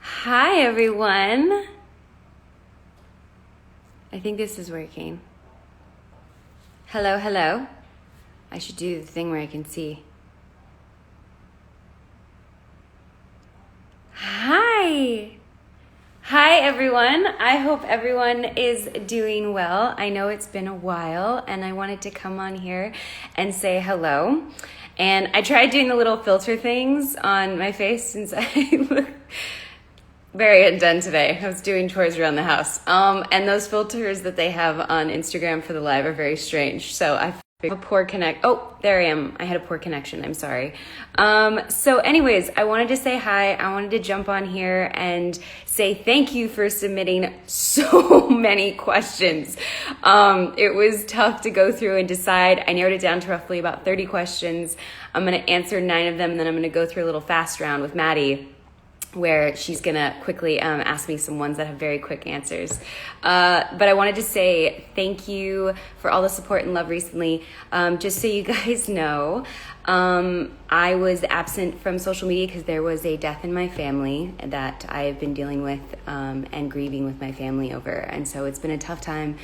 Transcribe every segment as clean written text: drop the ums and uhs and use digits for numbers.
Hi, everyone. I think this is working. Hello, hello. I should do the thing where I can see. Hi. Hi, everyone. I hope everyone is doing well. I know it's been a while, and I wanted to come on here and say hello. And I tried doing the little filter things on my face since I look very undone today. I was doing chores around the house. And those filters that they have on Instagram for the live are very strange. So I have a poor connect. Oh, there I am. I had a poor connection. I'm sorry. So anyways, I wanted to say hi. I wanted to jump on here and say thank you for submitting so many questions. It was tough to go through and decide. I narrowed it down to roughly about 30 questions. I'm going to answer 9 of them, and then I'm going to go through a little fast round with Maddie, where she's gonna quickly ask me some ones that have very quick answers. But I wanted to say thank you for all the support and love recently. Just so you guys know, I was absent from social media because there was a death in my family that I have been dealing with and grieving with my family over. And so it's been a tough time.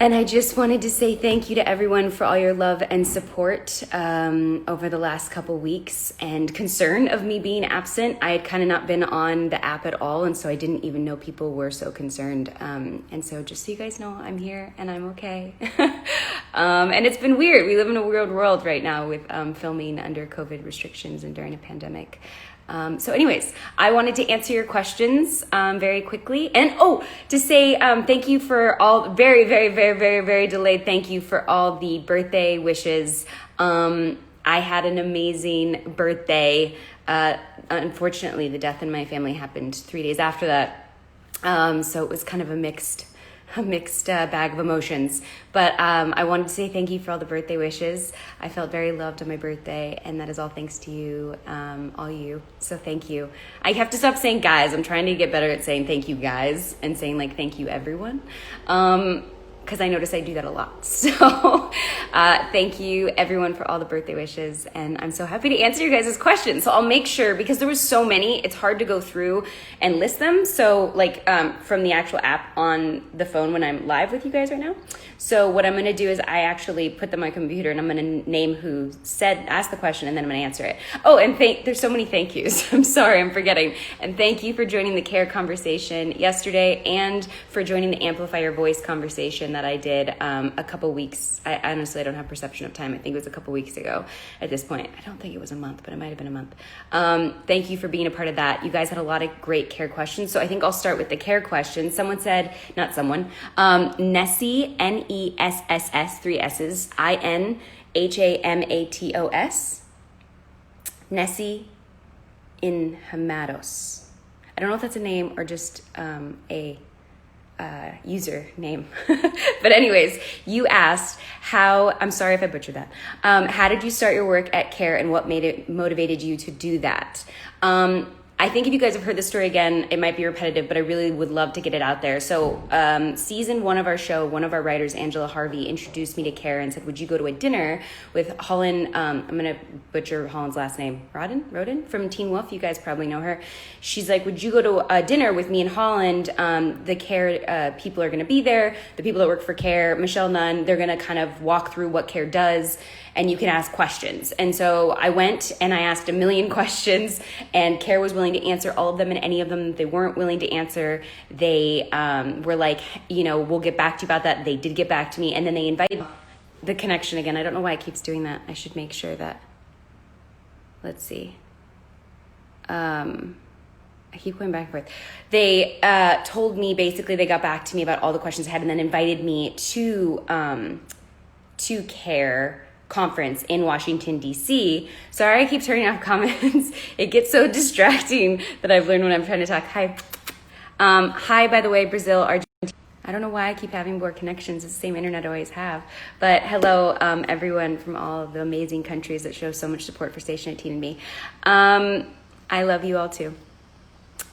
And I just wanted to say thank you to everyone for all your love and support over the last couple weeks, and concern of me being absent. I had kind of not been on the app at all, and so I didn't even know people were so concerned. And so just so you guys know, I'm here and I'm okay. And it's been weird. We live in a weird world right now with filming under COVID restrictions and during a pandemic. So anyways, I wanted to answer your questions very quickly. And to say thank you for all, very delayed thank you for all the birthday wishes. I had an amazing birthday. Unfortunately, the death in my family happened 3 days after that. So it was kind of a mixed bag of emotions. But I wanted to say thank you for all the birthday wishes. I felt very loved on my birthday, and that is all thanks to you, all you. So thank you. I have to stop saying guys. I'm trying to get better at saying thank you guys and saying like thank you everyone. Because I notice I do that a lot. So thank you everyone for all the birthday wishes, and I'm so happy to answer you guys' questions. So I'll make sure, because there was so many, it's hard to go through and list them. So like from the actual app on the phone when I'm live with you guys right now. So what I'm gonna do is I actually put them on my computer, and I'm gonna name who asked the question, and then I'm gonna answer it. Oh, and there's so many thank yous. I'm sorry, I'm forgetting. And thank you for joining the CARE conversation yesterday, and for joining the Amplify Your Voice conversation that I did a couple weeks. I honestly don't have perception of time. I think it was a couple weeks ago at this point. I don't think it was a month, but it might have been a month. Thank you for being a part of that. You guys had a lot of great CARE questions. So I think I'll start with the CARE questions. Someone said, not someone, Nessie, Ness, 3 S's, Inhamatos. Nessie Inhamatos. I don't know if that's a name or just a user name. But anyways, you asked I'm sorry if I butchered that. How did you start your work at CARE, and what motivated you to do that? I think if you guys have heard this story again, it might be repetitive, but I really would love to get it out there. So season 1 of our show, one of our writers, Angela Harvey, introduced me to CARE and said, would you go to a dinner with Holland, I'm going to butcher Holland's last name, Roden from Teen Wolf. You guys probably know her. She's like, would you go to a dinner with me and Holland? The CARE people are going to be there. The people that work for CARE, Michelle Nunn, they're going to kind of walk through what CARE does, and you can ask questions. And so I went and I asked a million questions, and CARE was willing to answer all of them, and any of them they weren't willing to answer, they were like, we'll get back to you about that. They did get back to me, and then they invited the connection again. I don't know why it keeps doing that. I should make sure that, let's see. I keep going back and forth. They told me, basically they got back to me about all the questions I had, and then invited me to CARE conference in Washington, D.C. Sorry, I keep turning off comments. It gets so distracting that I've learned when I'm trying to talk. Hi. Hi, by the way, Brazil, Argentina. I don't know why I keep having more connections. It's the same internet I always have. But hello, everyone from all the amazing countries that show so much support for Station 18 and me. I love you all too.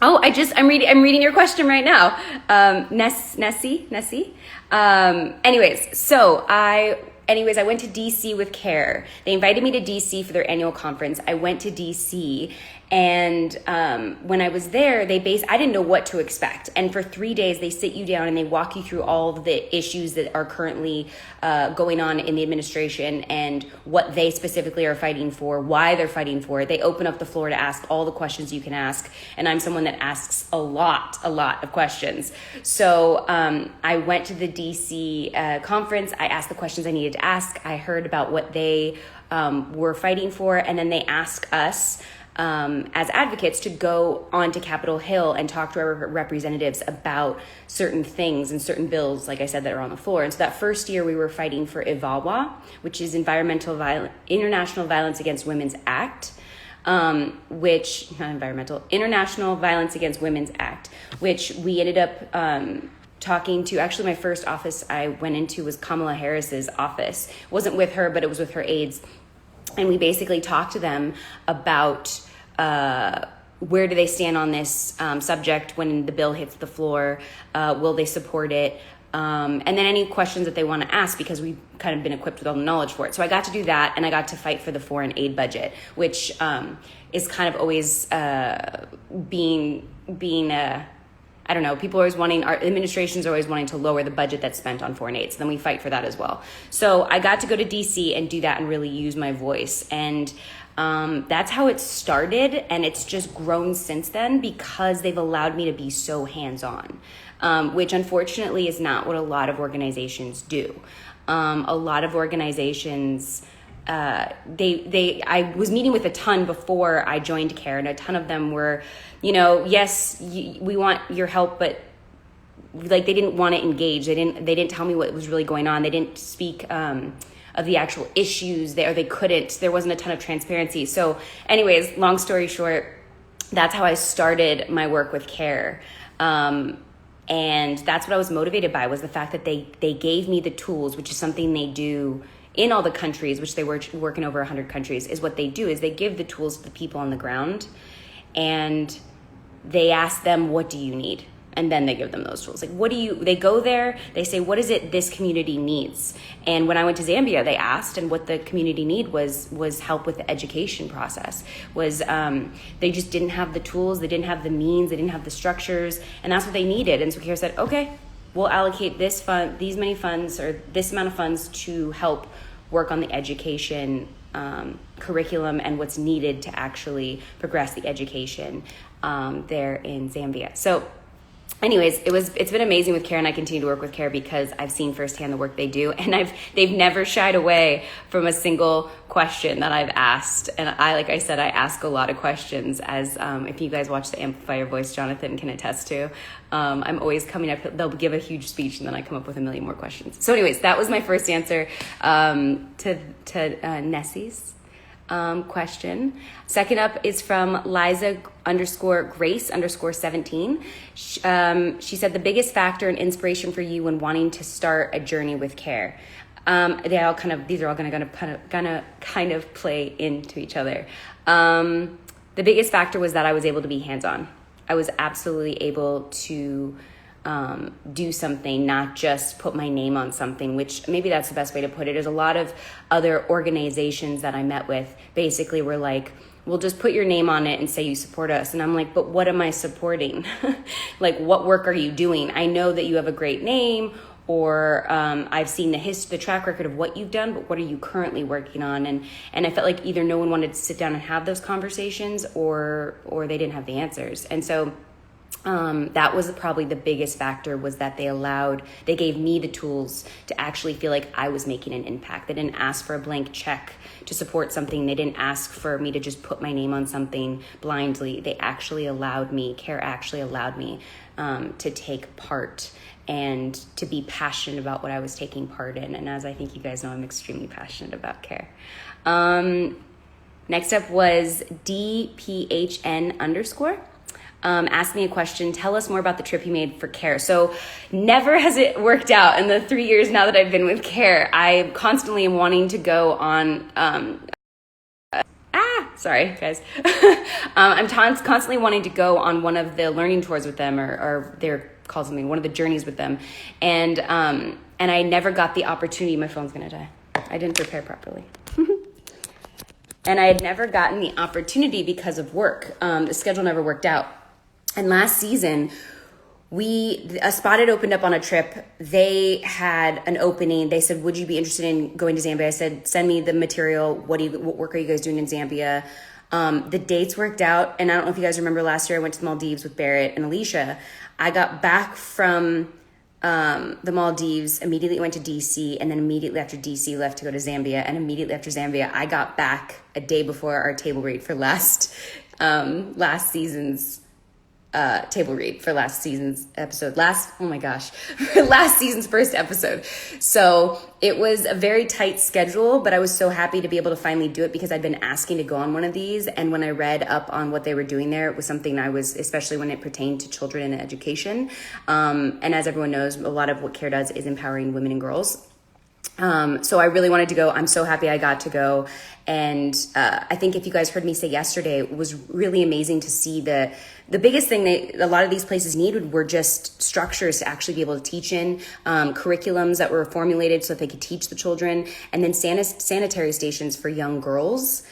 Oh, I'm reading your question right now. Nessie. Anyways, I went to DC with CARE. They invited me to DC for their annual conference. I went to DC, And when I was there, I didn't know what to expect. And for 3 days, they sit you down and they walk you through all of the issues that are currently going on in the administration and what they specifically are fighting for, why they're fighting for it. They open up the floor to ask all the questions you can ask. And I'm someone that asks a lot of questions. So I went to the DC conference. I asked the questions I needed to ask. I heard about what they were fighting for. And then they asked us, as advocates, to go onto Capitol Hill and talk to our representatives about certain things and certain bills, like I said, that are on the floor. And so that first year we were fighting for IVAWA, which is International Violence Against Women's Act, International Violence Against Women's Act, which we ended up talking to. Actually, my first office I went into was Kamala Harris's office. It wasn't with her, but it was with her aides. And we basically talked to them about where do they stand on this subject when the bill hits the floor? Will they support it? And then any questions that they want to ask, because we've kind of been equipped with all the knowledge for it. So I got to do that, and I got to fight for the foreign aid budget, which is kind of always being I don't know, people are always wanting, our administrations are always wanting to lower the budget that's spent on foreign aid. So then we fight for that as well. So I got to go to DC and do that and really use my voice. And that's how it started. And it's just grown since then because they've allowed me to be so hands-on, which unfortunately is not what a lot of organizations do. A lot of organizations, I was meeting with a ton before I joined CARE, and a ton of them were, yes, we want your help, but like they didn't want to engage. They didn't tell me what was really going on. They didn't speak of the actual issues there. They couldn't. There wasn't a ton of transparency. So anyways, long story short, that's how I started my work with CARE. And that's what I was motivated by, was the fact that they gave me the tools, which is something they do in all the countries, which they work in over 100 countries, is what they do is they give the tools to the people on the ground, and they ask them, what do you need? And then they give them those tools. Like, they go there, they say, what is it this community needs? And when I went to Zambia, they asked, and what the community need was help with the education process. They just didn't have the tools, they didn't have the means, they didn't have the structures, and that's what they needed. And so CARE said, okay, we'll allocate these many funds, or this amount of funds, to help work on the education curriculum and what's needed to actually progress the education there in Zambia. So anyways, it's been amazing with CARE, and I continue to work with CARE because I've seen firsthand the work they do, and they've never shied away from a single question that I've asked. And like I said, I ask a lot of questions, as if you guys watch the Amplify Your Voice, Jonathan can attest to. I'm always coming up, they'll give a huge speech, and then I come up with a million more questions. So anyways, that was my first answer to Nessie's question. Second up is from Liza_Grace_17. She said, the biggest factor and inspiration for you when wanting to start a journey with CARE. These are all gonna kind of play into each other. The biggest factor was that I was able to be hands-on. I was absolutely able to do something, not just put my name on something, which maybe that's the best way to put it. There's a lot of other organizations that I met with basically were like, we'll just put your name on it and say you support us. And I'm like, but what am I supporting? Like, what work are you doing? I know that you have a great name, or I've seen the track record of what you've done, but what are you currently working on? And I felt like either no one wanted to sit down and have those conversations, or they didn't have the answers. And so that was probably the biggest factor, was that they gave me the tools to actually feel like I was making an impact. They didn't ask for a blank check to support something. They didn't ask for me to just put my name on something blindly. CARE actually allowed me to take part and to be passionate about what I was taking part in. And as I think you guys know, I'm extremely passionate about CARE. Next up was DPHN_. Asked me a question. Tell us more about the trip you made for CARE. So never has it worked out in the 3 years now that I've been with CARE. I constantly am wanting to go on, sorry guys. I'm constantly wanting to go on one of the learning tours with them, or they're called something, one of the journeys with them. And I never got the opportunity. My phone's gonna die. I didn't prepare properly. and I had never gotten the opportunity because of work. The schedule never worked out. And last season, a spot had opened up on a trip. They had an opening. They said, would you be interested in going to Zambia? I said, send me the material. What work are you guys doing in Zambia? The dates worked out. And I don't know if you guys remember last year, I went to the Maldives with Barrett and Alicia. I got back from the Maldives, immediately went to DC, and then immediately after DC left to go to Zambia. And immediately after Zambia, I got back a day before our table read for last season's table read for last season's episode. Last season's first episode. So it was a very tight schedule, but I was so happy to be able to finally do it because I'd been asking to go on one of these. And when I read up on what they were doing there, it was something I was, especially when it pertained to children and education. And as everyone knows, a lot of what CARE does is empowering women and girls. So I really wanted to go. I'm so happy I got to go. And I think if you guys heard me say yesterday, it was really amazing to see the biggest thing that a lot of these places needed were just structures to actually be able to teach in, curriculums that were formulated so that they could teach the children, and then sanitary stations for young girls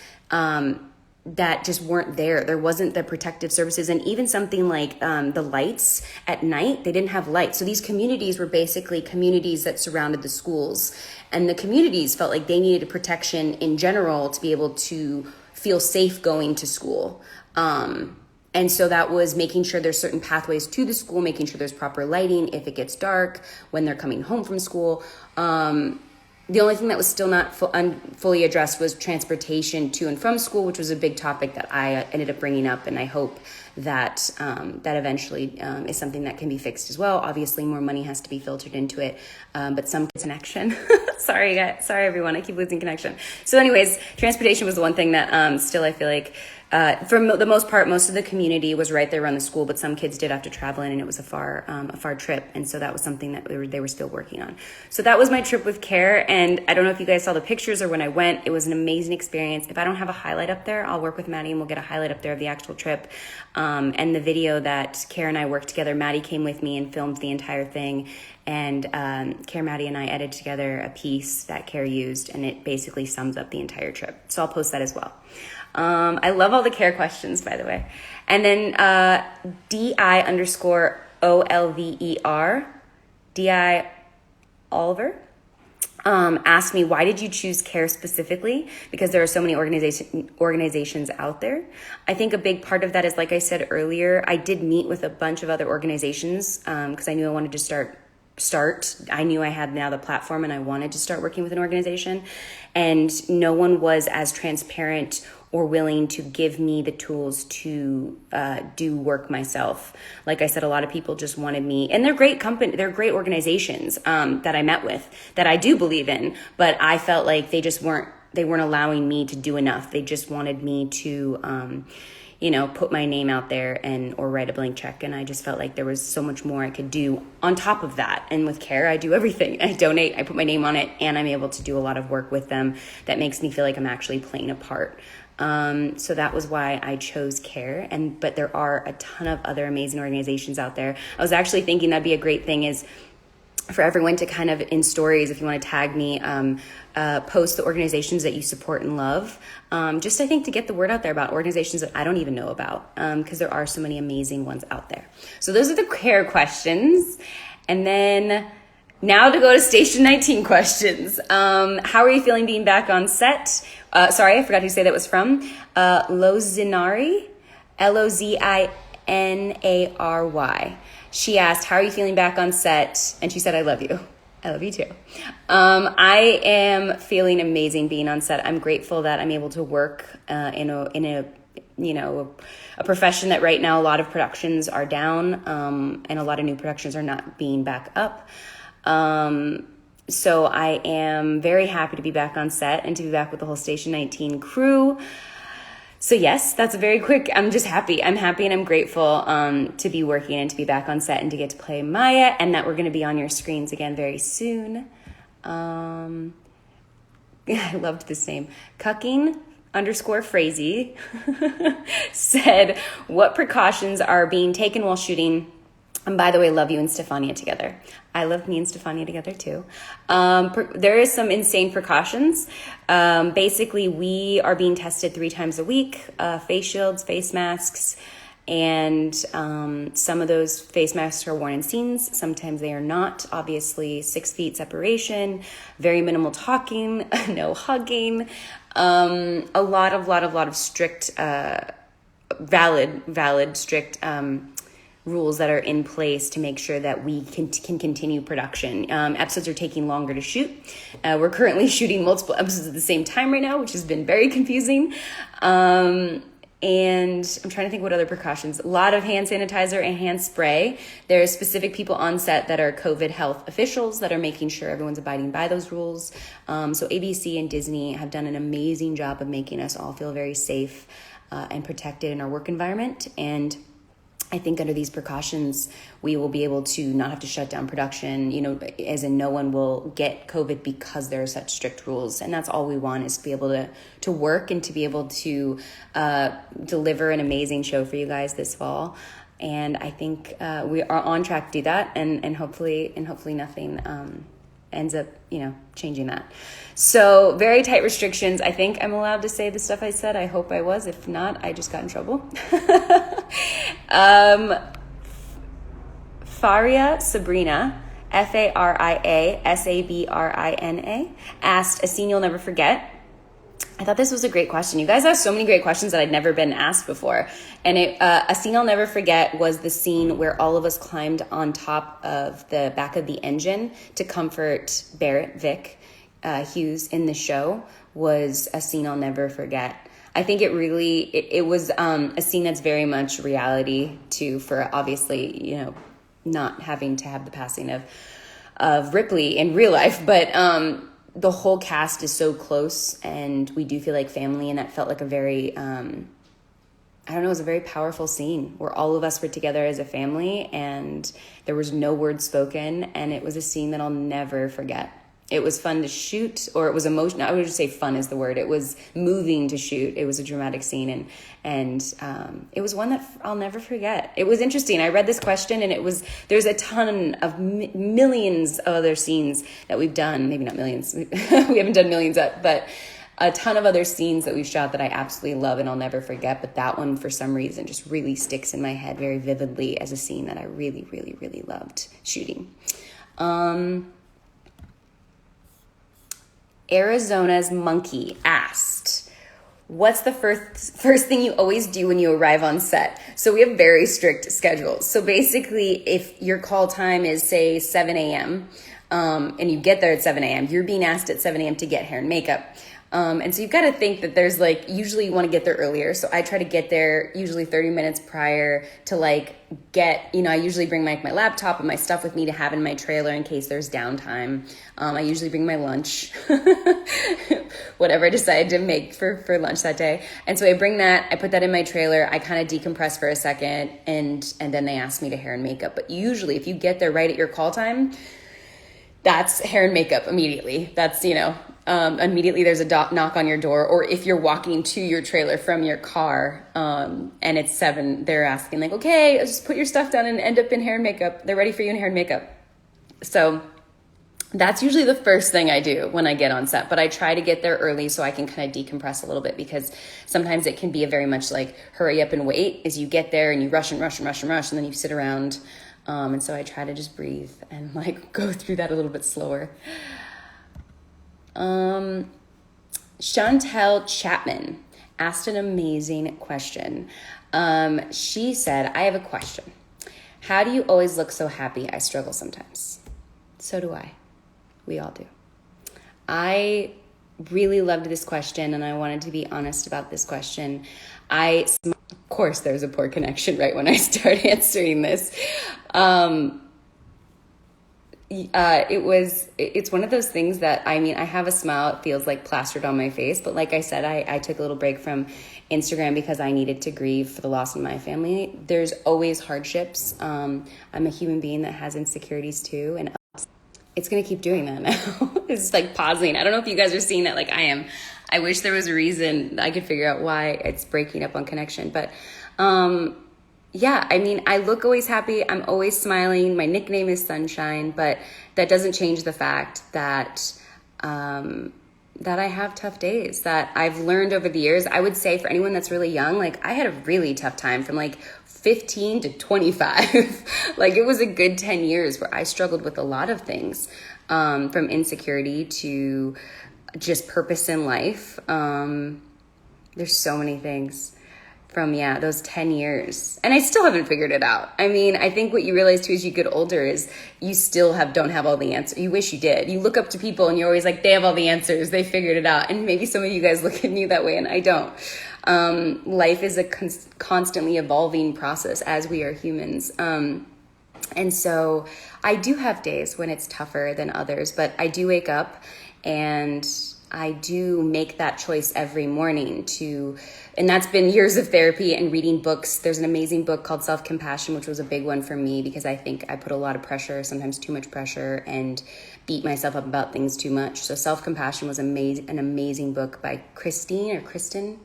that just weren't there. There wasn't the protective services, and even something like the lights at night, they didn't have lights. So these communities were basically communities that surrounded the schools, and the communities felt like they needed a protection in general to be able to feel safe going to school. And so that was making sure there's certain pathways to the school, making sure there's proper lighting if it gets dark, when they're coming home from school. The only thing that was still not fully addressed was transportation to and from school, which was a big topic that I ended up bringing up. And I hope that that eventually is something that can be fixed as well. Obviously, more money has to be filtered into it, but some connection. Sorry, everyone. I keep losing connection. So anyways, transportation was the one thing that still I feel like for the most part, most of the community was right there around the school, but some kids did have to travel in, and it was a far trip. And so that was something that they were still working on. So that was my trip with CARE. And I don't know if you guys saw the pictures or when I went, it was an amazing experience. If I don't have a highlight up there, I'll work with Maddie and we'll get a highlight up there of the actual trip. And the video that CARE and I worked together, Maddie came with me and filmed the entire thing. And CARE, Maddie, and I edited together a piece that CARE used, and it basically sums up the entire trip. So I'll post that as well. I love all the CARE questions, by the way. And then DI_OLVER, DI Oliver, asked me, why did you choose CARE specifically? Because there are so many organizations out there. I think a big part of that is, like I said earlier, I did meet with a bunch of other organizations because I knew I wanted to start. I knew I had now the platform and I wanted to start working with an organization, and no one was as transparent or willing to give me the tools to do work myself. Like I said, a lot of people just wanted me, and they're great organizations that I met with that I do believe in, but I felt like they weren't allowing me to do enough. They just wanted me to put my name out there or write a blank check. And I just felt like there was so much more I could do on top of that. And with CARE, I do everything. I donate, I put my name on it, and I'm able to do a lot of work with them that makes me feel like I'm actually playing a part. So that was why I chose CARE. But there are a ton of other amazing organizations out there. I was actually thinking that'd be a great thing is for everyone to kind of, in stories, if you want to tag me, post the organizations that you support and love. Just, I think, to get the word out there about organizations that I don't even know about, because there are so many amazing ones out there. So those are the CARE questions. And then now to go to Station 19 questions. How are you feeling being back on set? Sorry, I forgot who say that was from. Lozinari, Lozinary. She asked, how are you feeling back on set? And she said, I love you. I love you too. I am feeling amazing being on set. I'm grateful that I'm able to work in a profession that right now a lot of productions are down, and a lot of new productions are not being back up. So I am very happy to be back on set and to be back with the whole Station 19 crew. So yes, that's a very quick, I'm just happy. I'm happy and I'm grateful to be working and to be back on set and to get to play Maya, and that we're going to be on your screens again very soon. I loved this name. Cucking_Frazee said, what precautions are being taken while shooting And by the way, love you and Stefania together. I love me and Stefania together too. There is some insane precautions. Basically, we are being tested 3 times a week, face shields, face masks, and some of those face masks are worn in scenes. Sometimes they are not. Obviously, 6 feet separation, very minimal talking, no hugging, a lot of strict, valid, strict rules that are in place to make sure that we can continue production. Episodes are taking longer to shoot. We're currently shooting multiple episodes at the same time right now, which has been very confusing. And I'm trying to think what other precautions. A lot of hand sanitizer and hand spray. There are specific people on set that are COVID health officials that are making sure everyone's abiding by those rules. So ABC and Disney have done an amazing job of making us all feel very safe and protected in our work environment. And I think under these precautions, we will be able to not have to shut down production, as in no one will get COVID because there are such strict rules. And that's all we want, is to be able to work and to be able to deliver an amazing show for you guys this fall. And I think we are on track to do that, and hopefully nothing ends up, changing that. So very tight restrictions. I think I'm allowed to say the stuff I said. I hope I was. If not, I just got in trouble. Faria Sabrina, Faria Sabrina, asked, a scene you'll never forget. I thought this was a great question. You guys asked so many great questions that I'd never been asked before. And a scene I'll never forget was the scene where all of us climbed on top of the back of the engine to comfort Barrett, Vic Hughes in the show. Was a scene I'll never forget. I think it was a scene that's very much reality too, for obviously, not having to have the passing of Ripley in real life, but the whole cast is so close, and we do feel like family, and that felt like a very, it was a very powerful scene where all of us were together as a family, and there was no word spoken, and it was a scene that I'll never forget. It was fun to shoot, or it was emotional. I would just say fun is the word. It was moving to shoot. It was a dramatic scene, and it was one that I'll never forget. It was interesting. I read this question, and there's a ton of millions of other scenes that we've done. Maybe not millions. We haven't done millions yet, but a ton of other scenes that we've shot that I absolutely love and I'll never forget. But that one, for some reason, just really sticks in my head very vividly as a scene that I really, really, really loved shooting. Arizona's Monkey asked, what's the first thing you always do when you arrive on set? So we have very strict schedules. So basically, if your call time is, say, 7 a.m., and you get there at 7 a.m., you're being asked at 7 a.m. to get hair and makeup. And so you've got to think that there's usually you want to get there earlier. So I try to get there usually 30 minutes prior to I usually bring my laptop and my stuff with me to have in my trailer in case there's downtime. I usually bring my lunch, whatever I decide to make for lunch that day. And so I bring that, I put that in my trailer. I kind of decompress for a second, and then they ask me to hair and makeup. But usually if you get there right at your call time, that's hair and makeup immediately. That's, immediately there's a knock on your door, or if you're walking to your trailer from your car, and it's 7, they're asking okay, just put your stuff down and end up in hair and makeup. They're ready for you in hair and makeup. So that's usually the first thing I do when I get on set, but I try to get there early so I can kind of decompress a little bit, because sometimes it can be a very much hurry up and wait as you get there, and you rush and rush and rush and rush, and then you sit around. And so I try to just breathe and go through that a little bit slower. Chantel Chapman asked an amazing question. She said, I have a question. How do you always look so happy? I struggle sometimes. So do I. We all do. I really loved this question, and I wanted to be honest about this question. Of course, there's a poor connection right when I start answering this. It's one of those things that, I have a smile, it feels like plastered on my face. But like I said, I took a little break from Instagram because I needed to grieve for the loss of my family. There's always hardships. I'm a human being that has insecurities too. And it's going to keep doing that now. It's pausing. I don't know if you guys are seeing that I am. I wish there was a reason I could figure out why it's breaking up on connection. But yeah, I mean, I look always happy. I'm always smiling. My nickname is Sunshine, but that doesn't change the fact that um, that I have tough days that I've learned over the years. I would say for anyone that's really young, like I had a really tough time from like 15 to 25. Like it was a good 10 years where I struggled with a lot of things, from insecurity to just purpose in life. There's so many things from, yeah, those 10 years. And I still haven't figured it out. I mean, I think what you realize too as you get older is you still don't have all the answers. You wish you did. You look up to people and you're always like, they have all the answers. They figured it out. And maybe some of you guys look at me that way and I don't. Life is a constantly evolving process as we are humans. And so I do have days when it's tougher than others, but I do wake up and I do make that choice every morning and that's been years of therapy and reading books. There's an amazing book called Self-Compassion, which was a big one for me because I think I put a lot of pressure, sometimes too much pressure, and beat myself up about things too much. So Self-Compassion was an amazing book by Kristen.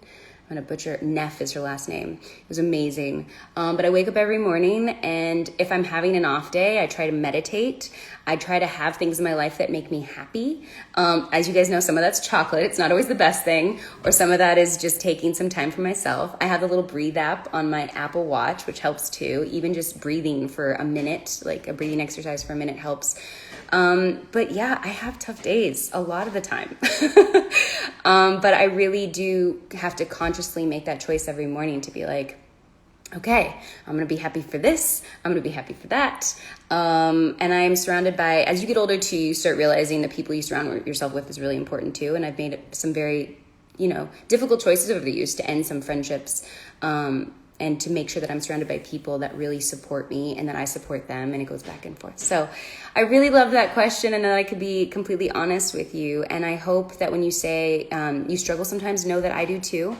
I'm gonna butcher, Neff is her last name. It was amazing. But I wake up every morning and if I'm having an off day, I try to meditate. I try to have things in my life that make me happy. As you guys know, some of that's chocolate. It's not always the best thing. Or some of that is just taking some time for myself. I have the little breathe app on my Apple Watch, which helps too. Even just breathing for a minute, like a breathing exercise for a minute helps. But yeah, I have tough days a lot of the time. But I really do have to consciously make that choice every morning to be like, okay, I'm going to be happy for this. I'm going to be happy for that. And I am surrounded by, as you get older too, you start realizing the people you surround yourself with is really important too. And I've made some very, difficult choices over the years to end some friendships, and to make sure that I'm surrounded by people that really support me and that I support them, and it goes back and forth. So I really love that question and that I could be completely honest with you. And I hope that when you say you struggle sometimes, know that I do too,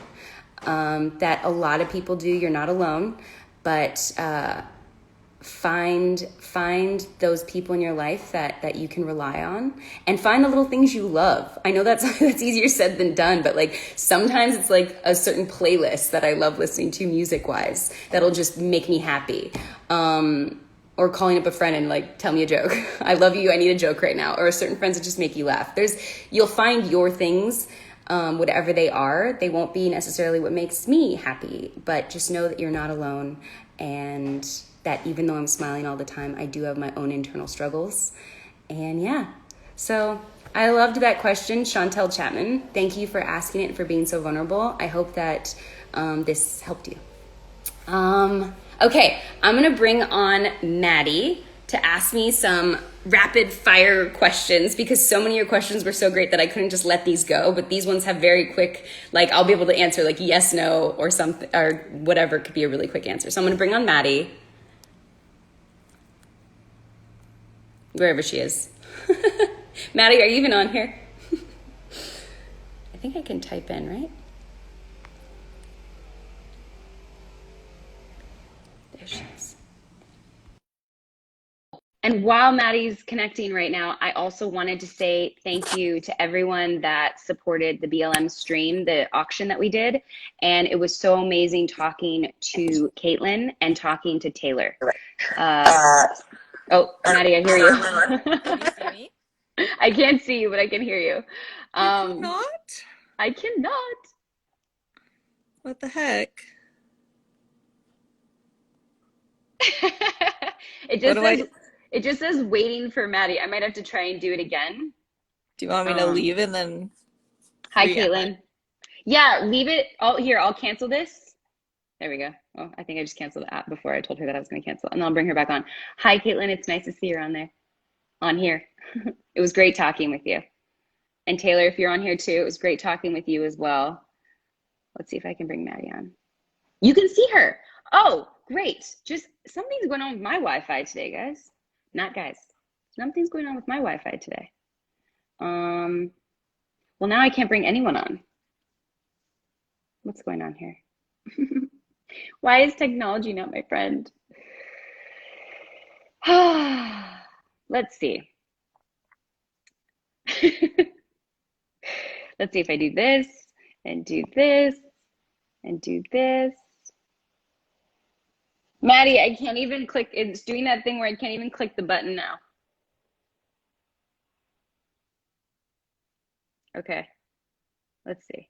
that a lot of people do. You're not alone, but find those people in your life that you can rely on, and find the little things you love. I know that's easier said than done, but like sometimes it's like a certain playlist that I love listening to music wise that'll just make me happy, or calling up a friend and like, tell me a joke. I love you, I need a joke right now. Or certain friends that just make you laugh. You'll find your things, whatever they are. They won't be necessarily what makes me happy, but just know that you're not alone, and that even though I'm smiling all the time, I do have my own internal struggles. And yeah, so I loved that question, Chantel Chapman. Thank you for asking it and for being so vulnerable. I hope that this helped you. Okay, I'm gonna bring on Maddie to ask me some rapid fire questions because so many of your questions were so great that I couldn't just let these go. But these ones have very quick, like I'll be able to answer like yes, no, or something, or whatever could be a really quick answer. So I'm gonna bring on Maddie. Wherever she is. Maddie, are you even on here? I think I can type in, right? There she is. And while Maddie's connecting right now, I also wanted to say thank you to everyone that supported the BLM stream, the auction that we did. And it was so amazing talking to Caitlin and talking to Taylor. Oh, Maddie, I hear you. Can you see me? I can't see you, but I can hear you. You cannot? I cannot. What the heck? It just says waiting for Maddie. I might have to try and do it again. Do you want me to leave and then Hi, re-end Caitlin. Yeah, leave it. I'll cancel this. There we go. Oh, I think I just canceled the app before I told her that I was going to cancel, and I'll bring her back on. Hi, Caitlin. It's nice to see you on here. It was great talking with you. And Taylor, if you're on here too, it was great talking with you as well. Let's see if I can bring Maddie on. You can see her. Oh, great. Just something's going on with my Wi-Fi today, guys. Not guys. Something's going on with my Wi-Fi today. Well, now I can't bring anyone on. What's going on here? Why is technology not my friend? Let's see. Let's see if I do this and do this and do this. Maddie, I can't even click. It's doing that thing where I can't even click the button now. Okay, let's see.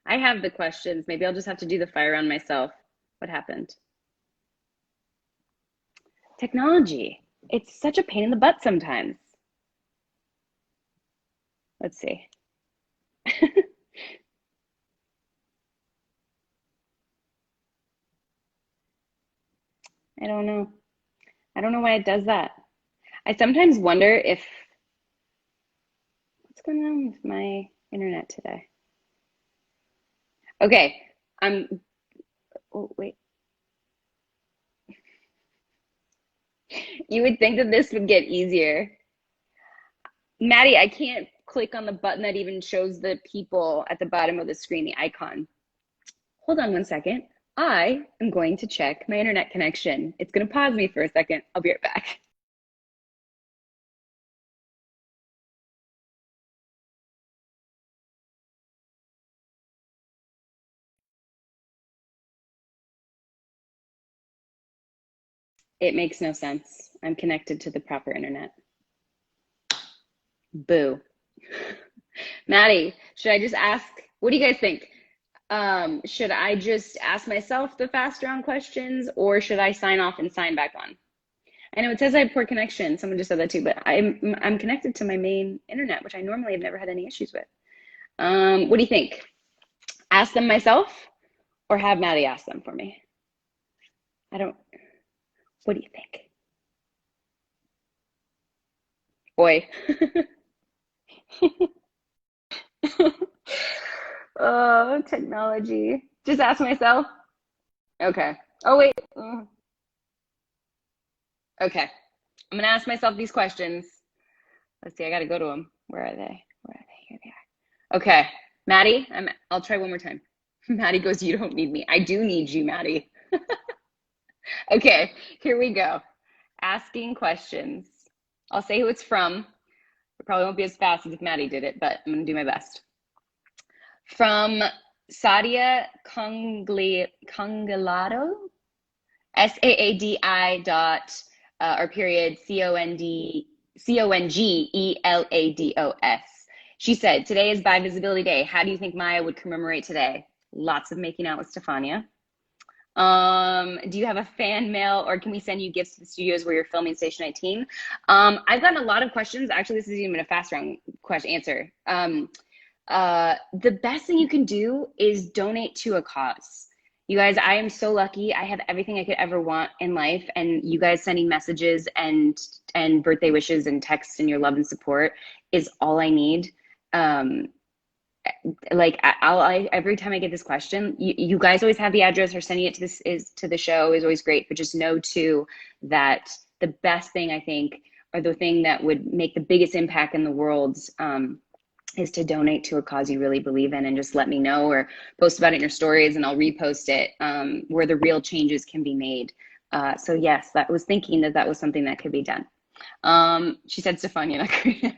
I have the questions. Maybe I'll just have to do the fire round myself. What happened? Technology. It's such a pain in the butt sometimes. Let's see. I don't know. I don't know why it does that. I sometimes wonder if what's going on with my internet today. Okay, I'm. Oh, wait. You would think that this would get easier. Maddie, I can't click on the button that even shows the people at the bottom of the screen, the icon. Hold on one second. I am going to check my internet connection. It's going to pause me for a second. I'll be right back. It makes no sense. I'm connected to the proper internet. Boo. Maddie, should I just ask? What do you guys think? Should I just ask myself the fast round questions or should I sign off and sign back on? I know it says I have poor connection. Someone just said that too, but I'm connected to my main internet, which I normally have never had any issues with. What do you think? Ask them myself or have Maddie ask them for me? I don't. What do you think? Boy. Oh, technology. Just ask myself. Okay. Oh, wait. Okay. I'm gonna ask myself these questions. Let's see. I gotta go to them. Where are they? Where are they? Here they are. Okay. Maddie, I'll try one more time. Maddie goes, you don't need me. I do need you, Maddie. Okay, here we go. Asking questions. I'll say who it's from. It probably won't be as fast as if Maddie did it, but I'm gonna do my best. From Sadia Congelado, SAADI dot or period CONGELADOS. She said, today is Bi Visibility Day. How do you think Maya would commemorate today? Lots of making out with Stefania. Do you have a fan mail or can we send you gifts to the studios where you're filming Station 19? I've gotten a lot of questions. Actually, this isn't even a fast round question answer. The best thing you can do is donate to a cause. You guys, I am so lucky. I have everything I could ever want in life, and you guys sending messages and birthday wishes and texts and your love and support is all I need. Like every time I get this question, you guys always have the address or sending it to this is to the show is always great, but just know too that the best thing I think or the thing that would make the biggest impact in the world is to donate to a cause you really believe in and just let me know or post about it in your stories and I'll repost it where the real changes can be made. So yes, that was thinking that that was something that could be done. She said Stefania, not Karina.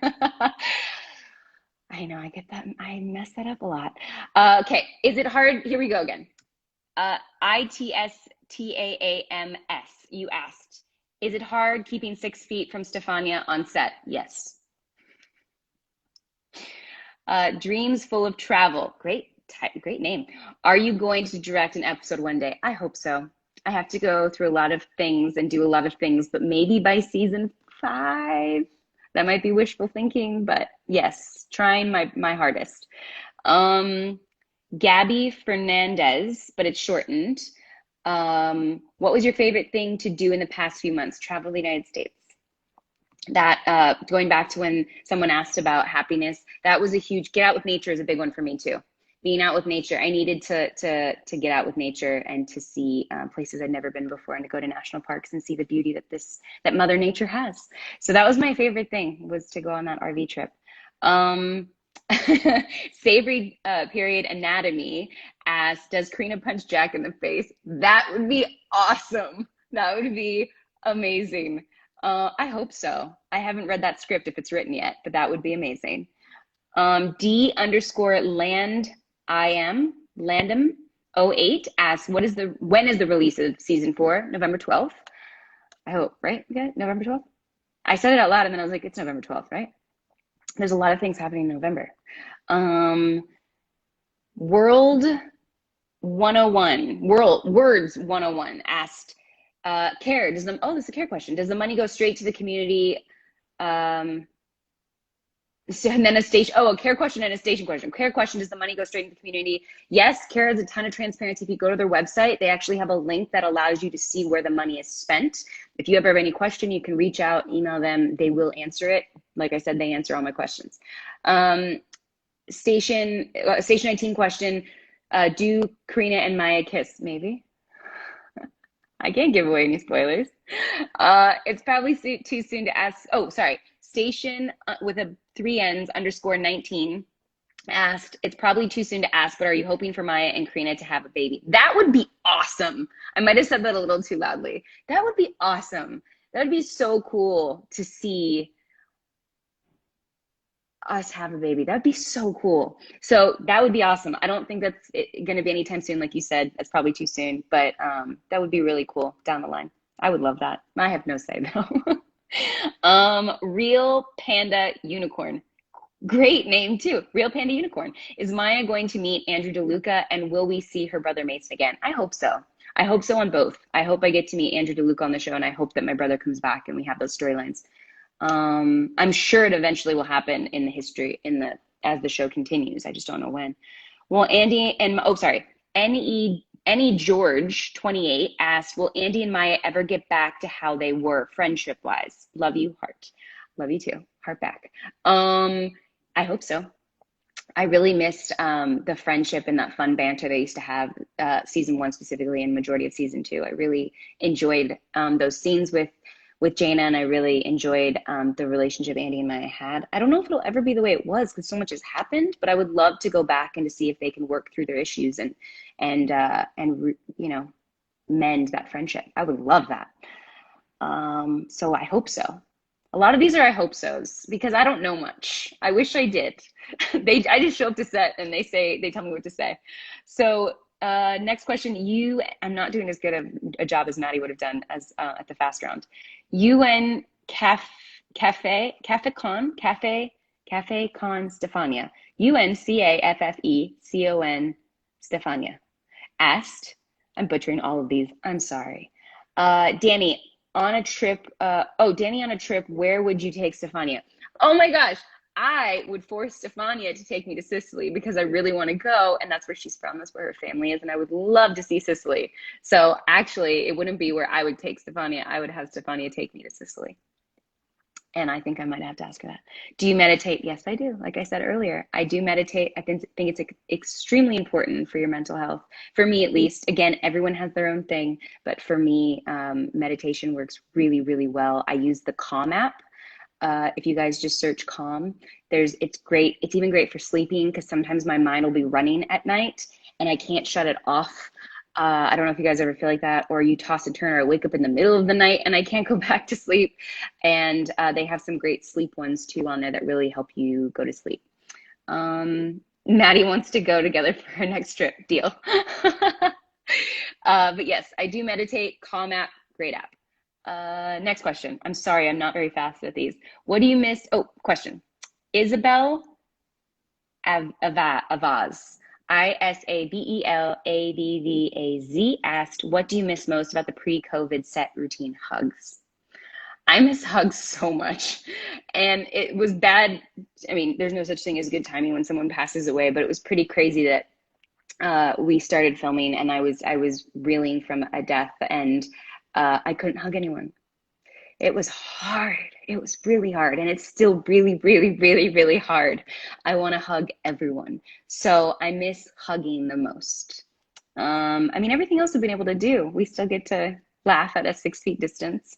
I know, I get that. I mess that up a lot. Okay, is it hard? Here we go again. ITSTAAMS, you asked. Is it hard keeping 6 feet from Stefania on set? Yes. Dreams full of travel. Great name. Are you going to direct an episode one day? I hope so. I have to go through a lot of things and do a lot of things, but maybe by season 5. That might be wishful thinking, but yes, trying my hardest. Gabby Fernandez, but it's shortened. What was your favorite thing to do in the past few months? Travel the United States. That going back to when someone asked about happiness, that was a huge get out with nature is a big one for me too. Being out with nature, I needed to get out with nature and to see places I'd never been before and to go to national parks and see the beauty that Mother Nature has. So that was my favorite thing, was to go on that RV trip. Savory period anatomy asked, does Karina punch Jack in the face? That would be awesome. That would be amazing. I hope so. I haven't read that script if it's written yet, but that would be amazing. D_land_landum 08 asks, when is the release of season 4? November 12th? I hope, right? Okay, November 12th? I said it out loud and then I was like, it's November 12th, right? There's a lot of things happening in November. World 101, Words 101 asked, Care, this is a care question. Does the money go straight to the community? Um, and then a care question and a station question. Care question, does the money go straight to the community? Yes, Care has a ton of transparency. If you go to their website, they actually have a link that allows you to see where the money is spent. If you ever have any question, you can reach out, email them. They will answer it. Like I said, they answer all my questions. Station 19 question, do Karina and Maya kiss? Maybe. I can't give away any spoilers. It's probably too soon to ask. Oh, sorry. Station with a 3 N's _19 asked, it's probably too soon to ask, but are you hoping for Maya and Karina to have a baby? That would be awesome. I might have said that a little too loudly. That would be awesome. That would be so cool to see us have a baby. That'd be so cool. So that would be awesome. I don't think that's going to be anytime soon. Like you said, that's probably too soon, but that would be really cool down the line. I would love that. I have no say though. Real Panda Unicorn. Great name too. Real Panda Unicorn. Is Maya going to meet Andrew DeLuca and will we see her brother Mason again? I hope so. I hope so on both. I hope I get to meet Andrew DeLuca on the show and I hope that my brother comes back and we have those storylines. I'm sure it eventually will happen in the history as the show continues. I just don't know when. Well, Andy and Any George 28 asked, will Andy and Maya ever get back to how they were friendship wise? Love you, heart. Love you too. Heart back. I hope so. I really missed the friendship and that fun banter they used to have season 1 specifically and majority of season 2. I really enjoyed those scenes with Jaina, and I really enjoyed the relationship Andy and Maya had. I don't know if it'll ever be the way it was because so much has happened, but I would love to go back and to see if they can work through their issues and you know, mend that friendship. I would love that. So I hope so. A lot of these are I hope so's because I don't know much. I wish I did. I just show up to set and they tell me what to say. So next question, I'm not doing as good a job as Maddie would have done as at the fast round. UN Cafe Con Stefania. UNCAFFECON Stefania asked, I'm butchering all of these, I'm sorry. Danny on a trip, where would you take Stefania? Oh my gosh, I would force Stefania to take me to Sicily because I really want to go, and that's where she's from, that's where her family is, and I would love to see Sicily. So actually, it wouldn't be where I would take Stefania, I would have Stefania take me to Sicily. And I think I might have to ask her that. Do you meditate? Yes, I do. Like I said earlier, I do meditate. I think it's extremely important for your mental health. For me, at least. Again, everyone has their own thing. But for me, meditation works really, really well. I use the Calm app. If you guys just search Calm, it's great. It's even great for sleeping because sometimes my mind will be running at night and I can't shut it off. I don't know if you guys ever feel like that, or you toss and turn, or I wake up in the middle of the night and I can't go back to sleep. And they have some great sleep ones too on there that really help you go to sleep. Maddie wants to go together for her next trip. Deal. But yes, I do meditate. Calm app, great app. Next question. I'm sorry, I'm not very fast at these. What do you miss? Oh, question. Isabel Avaz. ISABELAVVAZ asked, what do you miss most about the pre-COVID set routine hugs? I miss hugs so much. And it was bad. I mean, there's no such thing as good timing when someone passes away, but it was pretty crazy that we started filming and I was reeling from a death and I couldn't hug anyone. It was hard. It was really hard. And it's still really, really, really, really hard. I want to hug everyone. So I miss hugging the most. I mean, everything else we've been able to do. We still get to laugh at a 6 feet distance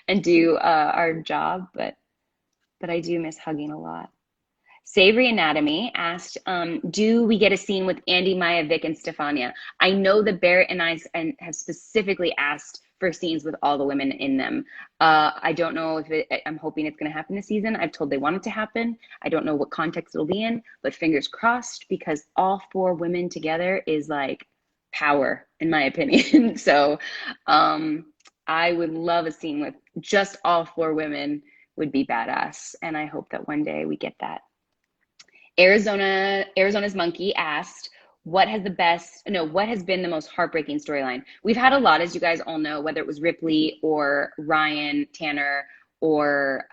and do our job. But I do miss hugging a lot. Savory Anatomy asked, do we get a scene with Andy, Maya, Vic, and Stefania? I know that Barrett and I have specifically asked for scenes with all the women in them. I don't know if I'm hoping it's going to happen this season. I've told they want it to happen. I don't know what context it'll be in, but fingers crossed because all four women together is like power, in my opinion. So I would love a scene with just all four women would be badass. And I hope that one day we get that. Arizona's Monkey asked, what has been the most heartbreaking storyline? We've had a lot, as you guys all know, whether it was Ripley or Ryan, Tanner, or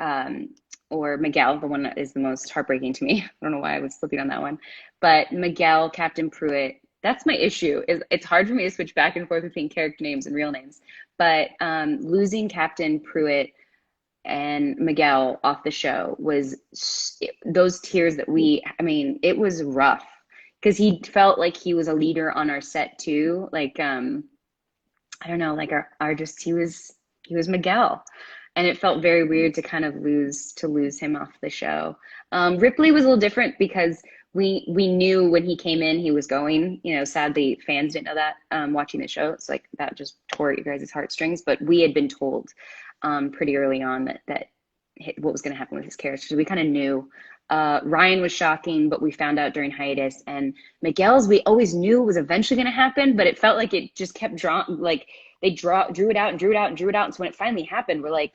Miguel, the one that is the most heartbreaking to me. I don't know why I was slipping on that one. But Miguel, Captain Pruitt, that's my issue. It's hard for me to switch back and forth between character names and real names. But losing Captain Pruitt and Miguel off the show was those tears that it was rough because he felt like he was a leader on our set too. Like, I don't know, like he was Miguel, and it felt very weird to kind of lose him off the show. Ripley was a little different because we knew when he came in, he was going, sadly fans didn't know that, watching the show. It's like that just tore at you guys' heartstrings, but we had been told pretty early on that what was going to happen with his character. So we kind of knew. Ryan was shocking, but we found out during hiatus. And Miguel's, we always knew was eventually going to happen, but it felt like it just kept drawing. Like they drew it out and drew it out and drew it out. And so when it finally happened, we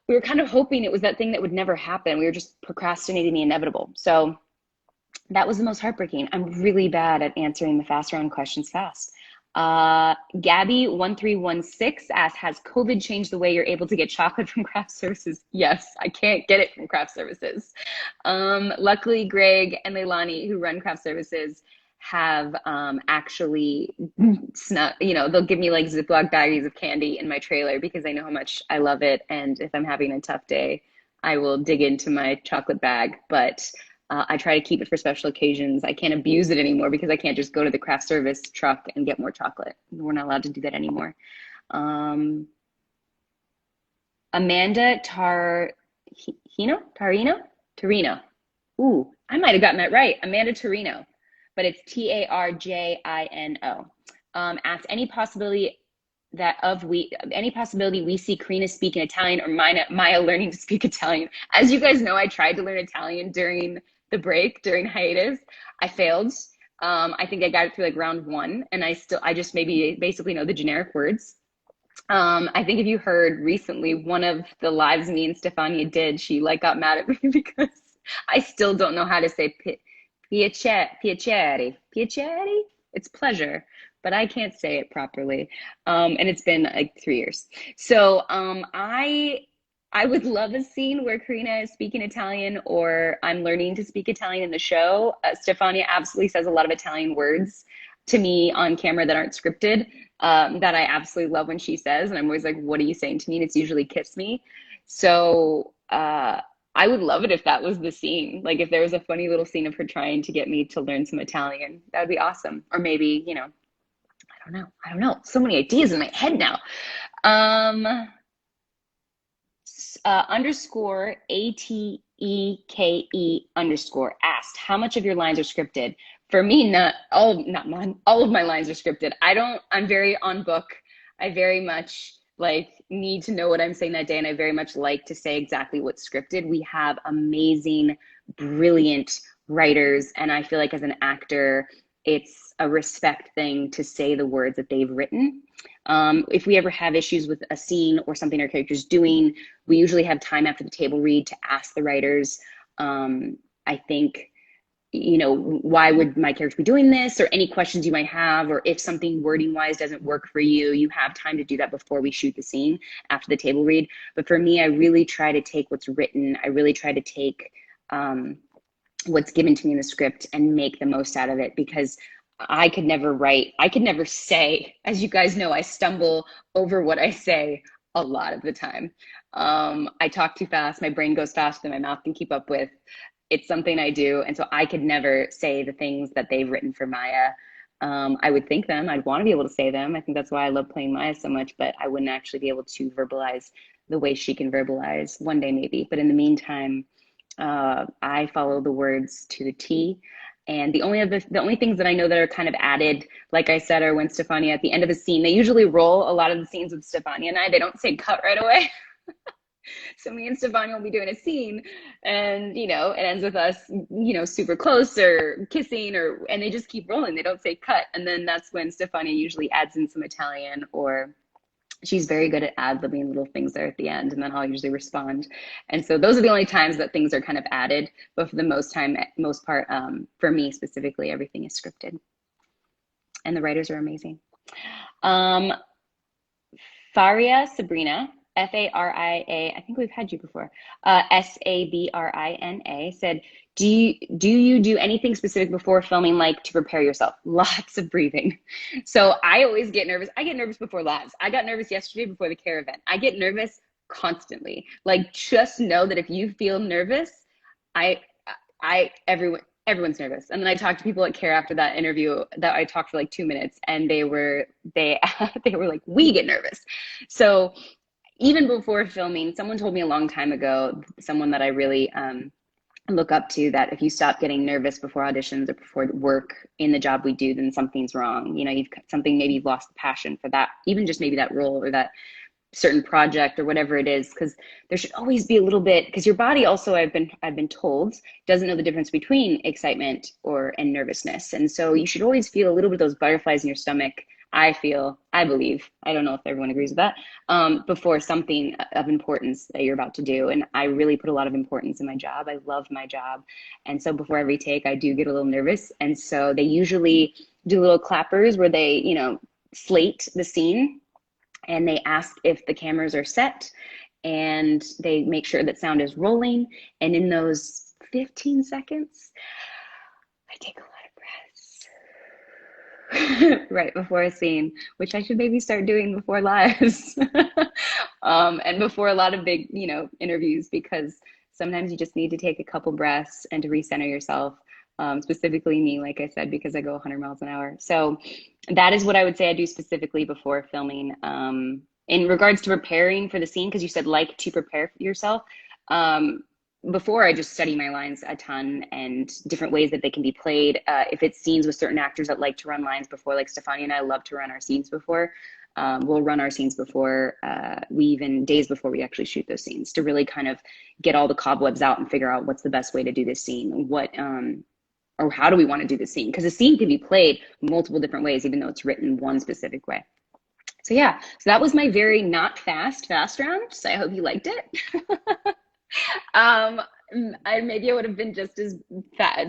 were kind of hoping it was that thing that would never happen. We were just procrastinating the inevitable. So that was the most heartbreaking. I'm really bad at answering the fast round questions fast. Gabby1316 asks, has COVID changed the way you're able to get chocolate from craft services? Yes, I can't get it from craft services. Luckily, Greg and Leilani, who run craft services, have actually snuck, they'll give me like Ziploc baggies of candy in my trailer because they know how much I love it. And if I'm having a tough day, I will dig into my chocolate bag. But I try to keep it for special occasions. I can't abuse it anymore because I can't just go to the craft service truck and get more chocolate. We're not allowed to do that anymore. Amanda Tarino. Ooh, I might have gotten that right. Amanda Tarino, but it's Tarjino. Asked any possibility we see Karina speak in Italian or Maya learning to speak Italian. As you guys know, I tried to learn Italian during the break, during hiatus. I failed. I think I got it through like round 1, and I just basically know the generic words. I think if you heard recently, one of the lives me and Stefania did, she got mad at me because I still don't know how to say piacere. It's pleasure, but I can't say it properly. And it's been like 3 years. So I would love a scene where Karina is speaking Italian or I'm learning to speak Italian in the show. Stefania absolutely says a lot of Italian words to me on camera that aren't scripted, that I absolutely love when she says. And I'm always like, what are you saying to me? And it's usually kiss me. So I would love it if that was the scene. Like if there was a funny little scene of her trying to get me to learn some Italian, that would be awesome. Or maybe, I don't know. So many ideas in my head now. Underscore ATEKE underscore asked, how much of your lines are scripted? For me, not all of my lines are scripted. I'm very on book. I very much need to know what I'm saying that day. And I very much like to say exactly what's scripted. We have amazing, brilliant writers. And I feel like as an actor, it's a respect thing to say the words that they've written. If we ever have issues with a scene or something our character's doing, we usually have time after the table read to ask the writers, I think, why would my character be doing this, or any questions you might have, or if something wording wise doesn't work for you, you have time to do that before we shoot the scene after the table read. But for me, I really try to take what's written. I really try to take what's given to me in the script and make the most out of it, because I could never say, as you guys know, I stumble over what I say a lot of the time. I talk too fast. My brain goes faster than my mouth can keep up with. It's something I do. And so I could never say the things that they've written for Maya. I would think them. I'd want to be able to say them. I think that's why I love playing Maya so much, but I wouldn't actually be able to verbalize the way she can verbalize. One day maybe. But in the meantime, I follow the words to the T. And the only things that I know that are kind of added, like I said, are when Stefania at the end of a scene, they usually roll a lot of the scenes with Stefania and I. They don't say cut right away. So me and Stefania will be doing a scene, and it ends with us, super close or kissing, and they just keep rolling. They don't say cut, and then that's when Stefania usually adds in some Italian, or she's very good at ad-libbing little things there at the end, and then I'll usually respond. And so those are the only times that things are kind of added, but for the most part, for me specifically, everything is scripted, and the writers are amazing. Um, Faria Sabrina, Faria, I think we've had you before. Sabrina said, do you do anything specific before filming, like to prepare yourself? Lots of breathing. So I always get nervous. I get nervous before lives. I got nervous yesterday before the care event. I get nervous constantly. Like, just know that if you feel nervous, I everyone's nervous. And then I talked to people at care after that interview that I talked for like 2 minutes, and they were like, we get nervous. So even before filming, someone told me a long time ago, someone that I really look up to, that if you stop getting nervous before auditions or before work in the job we do, then something's wrong. Maybe you've lost the passion for that, even just maybe that role or that certain project or whatever it is, because there should always be a little bit, because your body also, I've been told, doesn't know the difference between excitement and nervousness. And so you should always feel a little bit of those butterflies in your stomach. I believe, I don't know if everyone agrees with that, before something of importance that you're about to do. And I really put a lot of importance in my job. I love my job. And so before every take, I do get a little nervous. And so they usually do little clappers where they, slate the scene, and they ask if the cameras are set, and they make sure that sound is rolling. And in those 15 seconds, I take a lot of breaths right before a scene, which I should maybe start doing before lives and before a lot of big, interviews, because sometimes you just need to take a couple breaths and to recenter yourself. Specifically me, like I said, because I go 100 miles an hour. So that is what I would say I do specifically before filming. In regards to preparing for the scene, because you said like to prepare yourself, before, I just study my lines a ton and different ways that they can be played. If it's scenes with certain actors that like to run lines before, like Stefania and I love to run our scenes before. We'll run our scenes before days before we actually shoot those scenes, to really kind of get all the cobwebs out and figure out what's the best way to do this scene, or how do we want to do the scene? Because the scene can be played multiple different ways, even though it's written one specific way. So yeah, so that was my very not fast round. So I hope you liked it. Maybe I would have been just as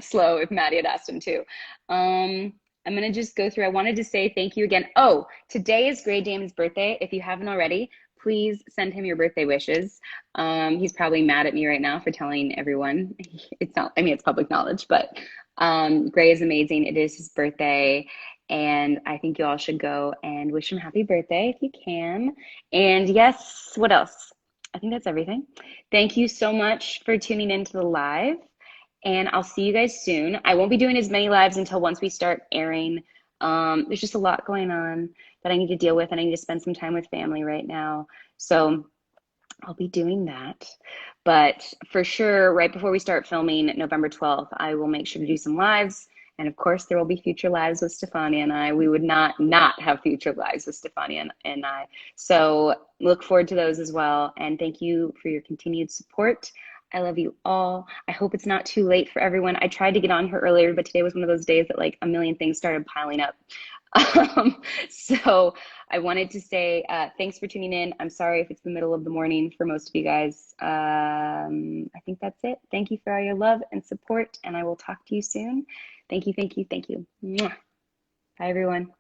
slow if Maddie had asked him to. I'm gonna just go through. I wanted to say thank you again. Oh, today is Gray Damon's birthday. If you haven't already, please send him your birthday wishes. He's probably mad at me right now for telling everyone. It's not, I mean, it's public knowledge, but Gray is amazing. It is his birthday, and I think you all should go and wish him happy birthday if you can. And yes, what else? I think that's everything. Thank you so much for tuning into the live, and I'll see you guys soon. I won't be doing as many lives until once we start airing. There's just a lot going on that I need to deal with, and I need to spend some time with family right now. So I'll be doing that. But for sure, right before we start filming November 12th, I will make sure to do some lives. And of course, there will be future lives with Stefania and I. We would not have future lives with Stefania and I. So look forward to those as well. And thank you for your continued support. I love you all. I hope it's not too late for everyone. I tried to get on here earlier, but today was one of those days that like a million things started piling up. So I wanted to say thanks for tuning in. I'm sorry if it's the middle of the morning for most of you guys. I think that's it. Thank you for all your love and support, and I will talk to you soon. Thank you, thank you, thank you. Mwah. Bye, everyone.